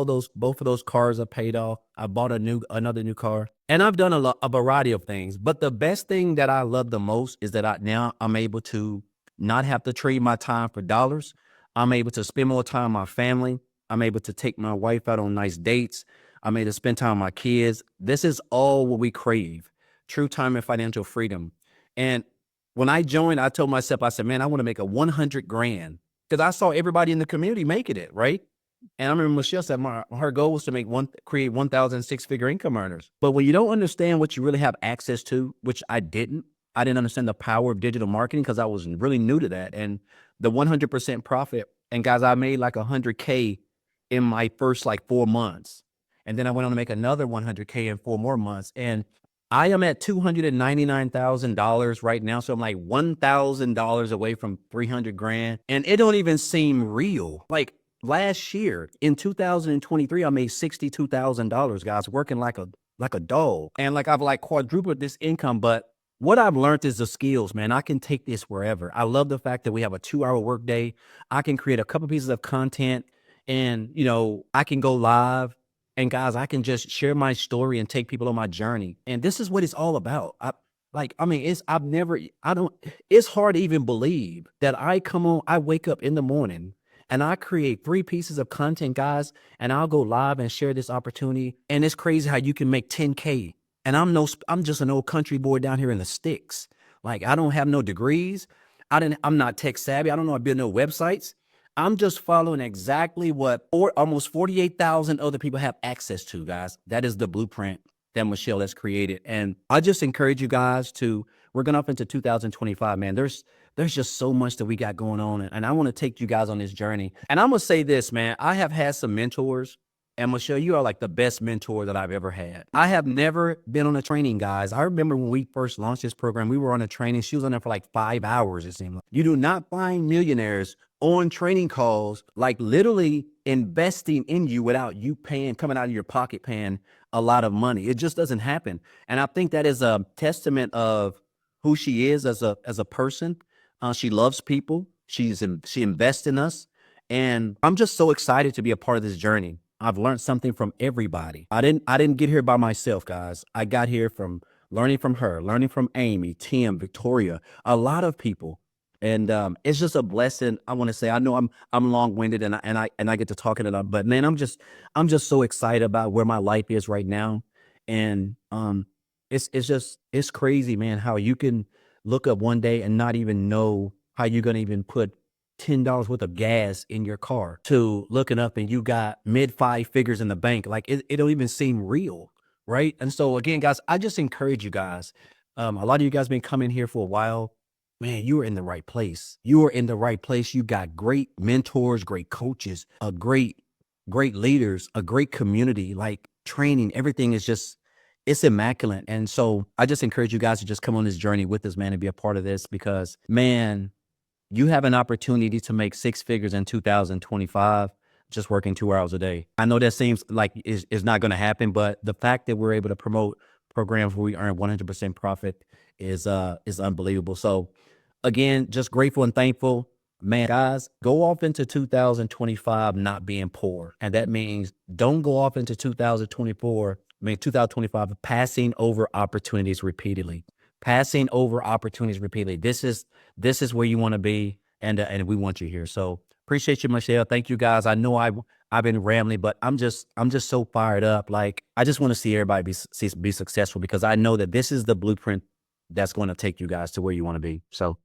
both of those cars are paid off. I bought another new car, and I've done a variety of things. But the best thing that I love the most is that I'm able to not have to trade my time for dollars. I'm able to spend more time with my family. I'm able to take my wife out on nice dates. I'm able to spend time with my kids. This is all what we crave: true time and financial freedom. And when I joined, I told myself, I said, man, I want to make a 100 grand, because I saw everybody in the community making it, right? And I remember Michelle said her goal was to create 1,000 six-figure income earners. But when you don't understand what you really have access to, which I didn't understand the power of digital marketing because I was really new to that. And the 100% profit. And guys, I made like 100K in my first like 4 months. And then I went on to make another 100K in 4 more months. And I am at $299,000 right now. So I'm like $1,000 away from 300 grand. And it don't even seem real. Like last year in 2023, I made $62,000, guys, working like a dog. And like I've like quadrupled this income. But what I've learned is the skills, man. I can take this wherever. I love the fact that we have a 2-hour workday. I can create a couple pieces of content, and I can go live. And guys, I can just share my story and take people on my journey. And this is what it's all about. It's hard to even believe that I wake up in the morning and I create 3 pieces of content, guys, and I'll go live and share this opportunity. And it's crazy how you can make 10K. And I'm just an old country boy down here in the sticks. Like, I don't have no degrees. I'm not tech savvy. I don't know how to build no websites. I'm just following exactly what almost 48,000 other people have access to, guys. That is the blueprint that Michelle has created. And I just encourage you guys we're going up into 2025, man. There's just so much that we got going on. And I want to take you guys on this journey. And I'm going to say this, man. I have had some mentors. And Michelle, you are like the best mentor that I've ever had. I have never been on a training, guys. I remember when we first launched this program, we were on a training. She was on there for like 5 hours, it seemed like. You do not find millionaires on training calls, like literally investing in you without you coming out of your pocket paying a lot of money. It just doesn't happen. And I think that is a testament of who she is as a person. She loves people. She invests in us. And I'm just so excited to be a part of this journey. I've learned something from everybody. I didn't get here by myself, guys. I got here from learning from her, learning from Amy, Tim, Victoria, a lot of people. And it's just a blessing. I want to say, I know I'm long-winded and I get to talking it up, but man, I'm just so excited about where my life is right now. And it's crazy, man, how you can look up one day and not even know how you're gonna even put $10 worth of gas in your car, to looking up and you got mid 5 figures in the bank. Like it don't even seem real, right? And so again, guys, I just encourage you guys. A lot of you guys been coming here for a while. Man, you are in the right place. You are in the right place. You got great mentors, great coaches, great leaders, a great community, like training. Everything is it's immaculate. And so I just encourage you guys to just come on this journey with us, man, and be a part of this, because man, you have an opportunity to make 6 figures in 2025 just working 2 hours a day. I know that seems like is not going to happen, but the fact that we're able to promote programs where we earn 100% profit is unbelievable. So again, just grateful and thankful. Man, guys, go off into 2025 not being poor. And that means don't go off into 2025 passing over opportunities repeatedly. Passing over opportunities repeatedly. This is where you want to be, and we want you here. So appreciate you, Michelle. Thank you, guys. I know I've been rambling, but I'm just so fired up. Like, I just want to see everybody be successful, because I know that this is the blueprint that's going to take you guys to where you want to be. So